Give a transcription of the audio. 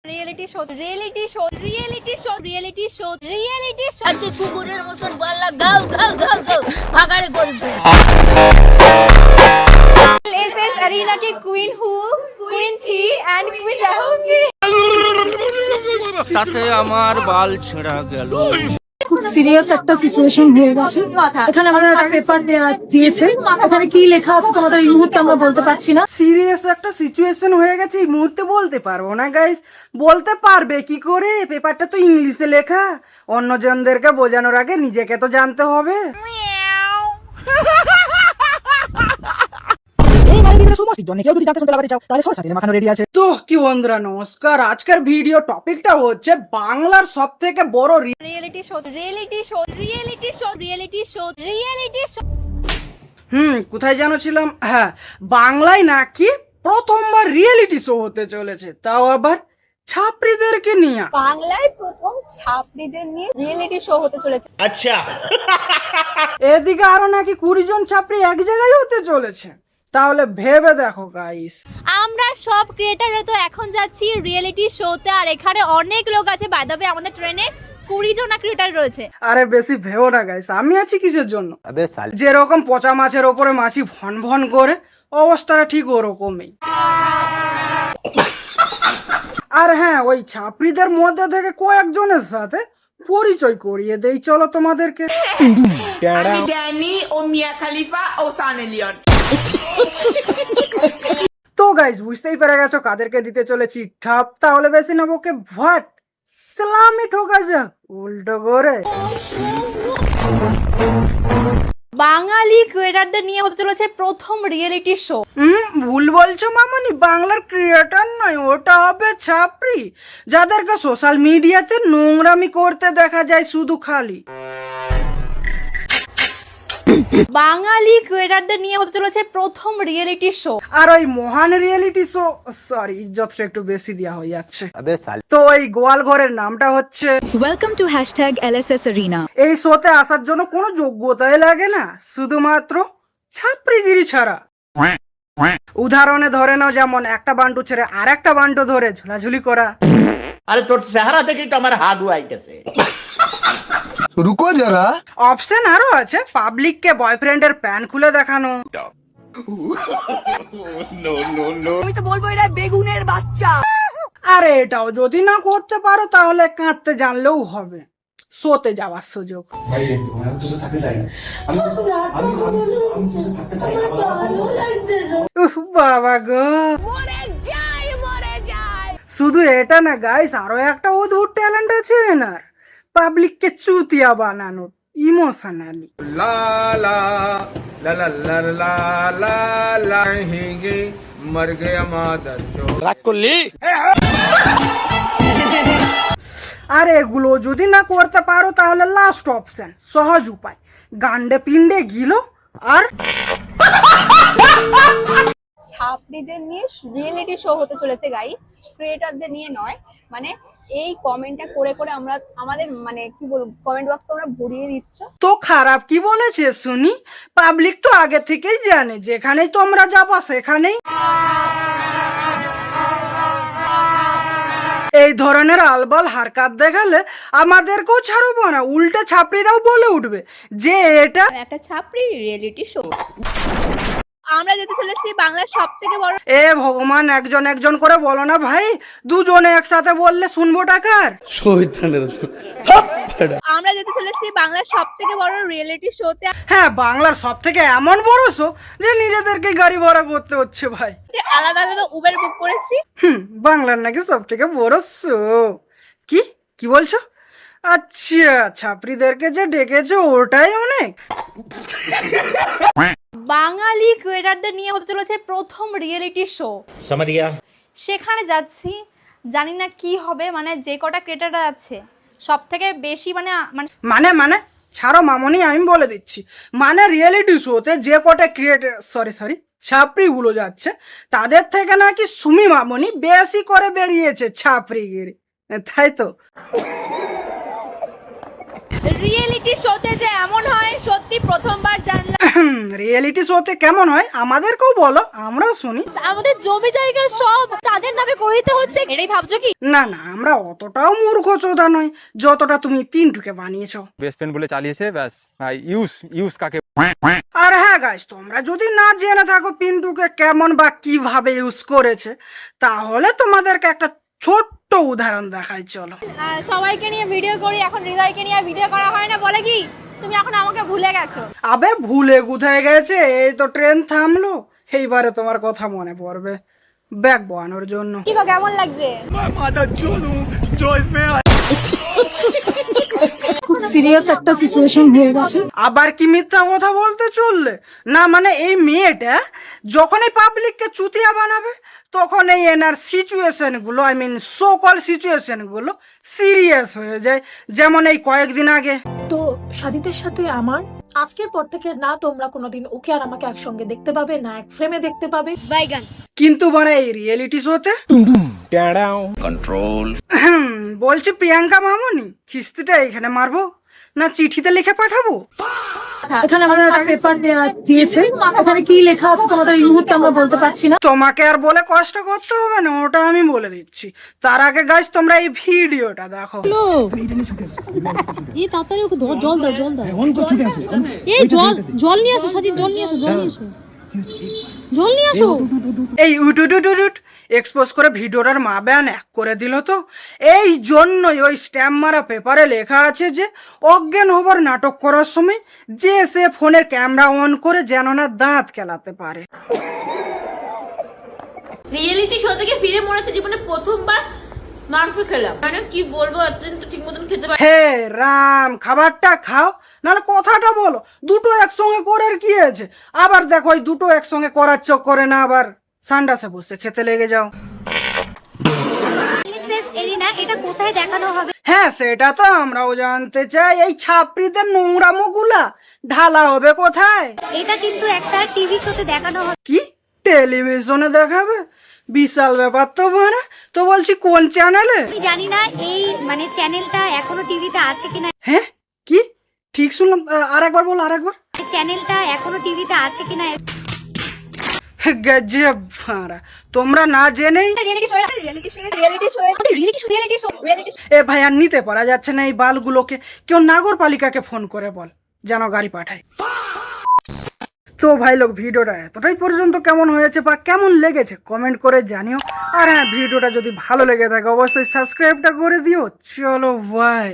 Reality show reality show reality show reality show reality show আজকে কুকুরের মতন বললা গাও গাও গাও গাও ভাগাড়ে করবে। एसएस अरीना की क्वीन हूँ, क्वीन थी एंड क्वीन रहूंगी। তাতে আমার বাল ছেঁড়া গেল। খুব সিরিয়াস একটা সিচুয়েশন হয়ে গেছে। এখানে আমাদের একটা পেপার দিয়েছে, এখানে কি লেখা আছে তোমাদের এই মুহূর্তে আমরা বলতে পারছি না। সিরিয়াস একটা সিচুয়েশন হয়ে গেছে, এই মুহূর্তে বলতে পারবো না গাইস। বলতে পারবে কি করে? পেপারটা তো ইংলিশে লেখা, অন্যজনদেরকে বোঝানোর আগে নিজেকে তো জানতে হবে। তো কি বন্ধুরা নমস্কার, আজকের ভিডিও টপিকটা হচ্ছে বাংলার সব থেকে বড় reality show reality show reality show reality show reality show. কোথায় জানো ছিলাম? হ্যাঁ, বাংলায় নাকি প্রথমবার রিয়েলিটি শো হতে চলেছে, তাও আবার ছাত্রীদেরকে নিয়ে। বাংলায় প্রথম ছাত্রীদের নিয়ে রিয়েলিটি শো হতে চলেছে। আচ্ছা, এদিকে আরো নাকি 20 জন ছাত্রী এক জায়গায় হতে চলেছে। তাহলে ভেবে দেখো গাইস। আমরা সব ক্রিয়েটাররা তো এখন যাচ্ছি রিয়েলিটি শোতে, আর এখানে অনেক লোক আছে। বাই দ্য ওয়ে আমাদের ট্রেনে 20 জন ক্রিয়েটার রয়েছে। আরে বেশি ভেবো না গাইস, আমি আছি কিসের জন্য? যেরকম পচা মাছের ওপরে মাছি ভন ভন করে, অবস্থাটা ঠিক ওরকমই। আর হ্যাঁ, ওই ছাত্রীদের মধ্যে থেকে কয়েকজনের সাথে পরিচয় করিয়ে দেই চলো তোমাদেরকে। আমি ড্যানি ও মিয়া খালিফা ও সানি লিওন। তো গাইস বুঝতেই পেরে গেছো কাদেরকে দিতে চলেছি ঠাপ। তাহলে বেশি না বকে ভাট সালামে ঠোকা যাক উল্টো করে। বাঙালি ক্রিয়েটারদের নিয়ে হতে চলেছে প্রথম রিয়েলিটি শো। ভুল বলছো মামনি, বাংলার ক্রিয়েটার নয়, ওটা হবে ছাপরি, যাদেরকে সোশ্যাল মিডিয়াতে নোংরামি করতে দেখা যায় শুধু খালি। বাঙালি ক্রিয়েটারদের নিয়ে হতে চলেছে প্রথম রিয়েলিটি শো। আর ওই মহান রিয়েলিটি শো, সরি ইজ্জতটা একটু বেশি দেওয়া হয়ে যাচ্ছে। তো ওই গোয়াল ঘরের নামটা হচ্ছে Welcome to #LSSArena. এই শোতে আসার জন্য কোনো যোগ্যতাই লাগে না, শুধুমাত্র ছাপরিগিরি ছাড়া। উদাহরণে ধরে নাও, যেমন একটা বান্টু ছেড়ে আর একটা বান্টু ধরে ঝুলাঝুলি করা। আরে তোর চেহারা দেখেই তো আমার হাড়ু আইতেছে। রুকো যারা। অপশন আরো আছে, পাবলিককে বয়ফ্রেন্ডের প্যান খুলে দেখানো। আমি তো বলবো এটা বেগুনের বাচ্চা। আরে এটাও যদি না করতে পারো তাহলে কাঁদতে জানলেও হবে, শোতে যাওয়ার সুযোগ। উফ, বাবা গো, শুধু এটা না গাইস, আরো একটা অদ্ভুত ট্যালেন্ট আছে এনার, পাবলিককে চুতিয়া বানানোর ইমোশনালি। লা লা লা লা লা লা লা লা হেগে মর গয়া মাদার চোদ। রাগ করলি? আর এগুলো যদি না করতে পারো তাহলে লাস্ট অপশন, সহজ উপায়, গান্ডে পিন্ডে গিলো আর ছাত্রীদের নিয়ে রিয়েলিটি শো হতে চলেছে গাইস, ক্রিয়েটারদের নিয়ে নয়। মানে এই কমেন্টটা করে করে আমরা আমাদের মানে কি বলবো, কমেন্ট বক্স তোমরা ভরিয়ে দিচ্ছ। তো খারাপ কি বলেছে শুনি? পাবলিক তো আগে থেকেই জানে, যেখানেই তোমরা যাবো সেখানেই এই ধরনের আলবাল হারকাত দেখালে আমাদেরকেও ছাড়বো না, উল্টে ছাপড়িরাও বলে উঠবে যে এটা একটা ছাপরি রিয়েলিটি শো। আমরা যেতে চলেছি বাংলার সব থেকে বড়। এ ভগবান, একজন একজন করে বলো না ভাই, দুজনে একসাথে বললে শুনবো টাকার। আমরা যেতে চলেছি বাংলার সব থেকে বড় রিয়েলিটি শোতে। হ্যাঁ, বাংলার সব থেকে এমন বড় শো যে নিজেদেরকে গাড়ি ভাড়া করতে হচ্ছে ভাই। আলাদা আলাদা উবের বুক করেছি। বাংলার নাকি সব থেকে বড় শো? কি কি বলছো? আচ্ছা, ছাপরিদেরকে যে ডেকেছে ওটাই অনেক। বাঙালি ক্রিয়েটারদের নিয়ে হতে চলেছে প্রথম রিয়েলিটি শো। সমঝ সেখানে যাচ্ছি, জানি না কি হবে। মানে যে কটা ক্রিয়েটাররা আছে সব থেকে বেশি মানে মানে মানে ছাড়ো মামনি, আমি বলে দিচ্ছি। মানে রিয়েলিটি শোতে যে কটা ক্রিয়েটার সরি ছাপরিগুলো যাচ্ছে, তাদের থেকে নাকি সুমি মামনি বেশি করে বেরিয়েছে ছাপরিগিরি, তাই তো? রিয়েলিটি শোতে যে এমন হয় সত্যি প্রথমবার জানলাম। রিয়েলিটি শোতে কেমন হয় আমাদেরকেও বলো, আমরাও শুনি। আমাদের জমি জায়গা সব তাদের নামে করে দিতে হচ্ছে, এটাই ভাবছো কি? না না, আমরা অতটাও মূর্খ চোদা নই যতটা তুমি পিন্টুকে বানিয়েছো। বেস্ট ফ্রেন্ড বলে চালিয়েছে, ব্যাস ভাই ইউজ কাকে। আর হ্যাঁ গাইস, তোমরা যদি না জেনে থাকো পিন্টুকে কেমন বা কিভাবে ইউজ করেছে, তাহলে তোমাদেরকে একটা ছোট্ট উদাহরণ দেখাই, চলো। সবাইকে নিয়ে ভিডিও করি, এখন হৃদয়কে নিয়ে ভিডিও করা হয় না, বলে কি তুমি এখন আমাকে ভুলে গেছো? আবে ভুলে কোথায় গেছে, এই তো ট্রেন থামলো, এইবারে তোমার কথা মনে পড়বে ব্যাগ বানানোর জন্য। কি গো, কেমন লাগছে? খুব সিরিয়াস একটা সিচুয়েশন হয়ে গেছে। আবার কি মিথ্যা কথা বলতে চললে? না মানে এই মেয়েটা যখন এই পাবলিককে চুতিয়া বানাবে, তখন এই এনার সিচুয়েশন গুলো, I mean so call situation গুলো সিরিয়াস হয়ে যায়। যেমন এই কয়েকদিন আগে তো সাজিদের সাথে আমার আজকের পর থেকে না তোমরা কোনোদিন ওকে আর আমাকে একসঙ্গে দেখতে পাবে, না এক ফ্রেমে দেখতে পাবে। বাইগান। কিন্তু মানে এই রিয়েলিটি শোতে বলছি প্রিয়াঙ্কা মামনি, কিস্তিটা এখানে মারবো না চিঠিতে লিখে পাঠাবো? এখানে আমাদের একটা পেপার দিয়েছে, এখানে কি লেখা আছে তোমাদের এই মুহূর্তে আমরা বলতে পারছি না। তোমাকে আর বলে কষ্ট করতে হবে না, ওটা আমি বলে দিচ্ছি। তার আগে গাইস তোমরা এই ভিডিওটা দেখো। এই তাড়াতাড়ি ওকে জল দাও, জল দাও। এই জল নিয়ে আসো সাজিদ, জল নিয়ে আসো, জল নিয়ে আসো, জল নিয়ে আসো। এই উট এক্সপোজ করে ভিডিওটার মা ব্যান এক করে দিল তো। এই জন্যই ওই স্ট্যাম্প মারা পেপারে লেখা আছে যে অজ্ঞান হবার নাটক করার সময় যে সে ফোনের ক্যামেরা অন করে যেন না দাঁত কেলাতে পারে। রিয়েলিটি শো থেকে ফিরে মনে হচ্ছে জীবনে প্রথমবার মাংস খেলাম, মানে কি বলবো, এতদিন তো ঠিক মতন খেতে পারি। হে রাম, খাবারটা খাও, নাহলে কথাটা বলো। দুটো একসঙ্গে করার কি আছে? আবার দেখো ওই দুটো একসঙ্গে করার চোখ করে না আবার সান্ডাসে বসে খেতে লেগে যাও। এটা কোথায় দেখানো হবে? হ্যাঁ সেটা তো আমরাও জানতে চাই। এই ছাপড়িদের নোংরামো গুলা ঢালা হবে কোথায়? এটা কিন্তু একটা টিভি শোতে দেখানো হবে। কি টেলিভিশনে দেখাবে? বিশাল ব্যাপার তো মানে। তো বলছি কোন চ্যানেলে? আমি জানি না এই মানে চ্যানেলটা এখনো টিভিতে আছে কিনা। হ্যাঁ কি ঠিক শুনলাম? আরেকবার বল, আরেকবার। চ্যানেলটা এখনো টিভিতে আছে কিনা। গজব ভাড়া, তোমরা না জেনেই এ ভাই আর নিতে পারা যাচ্ছে না এই বালগুলোকে। কেউ নাগরপালিকাকে ফোন করে বল যেন গাড়ি পাঠায়। তো ভাই লোক, ভিডিওটা এতটাই পর্যন্ত কেমন হয়েছে বা কেমন লেগেছে কমেন্ট করে জানিও। আর হ্যাঁ, ভিডিওটা যদি ভালো লেগে থাকে অবশ্যই সাবস্ক্রাইবটা করে দিও। চলো ভাই।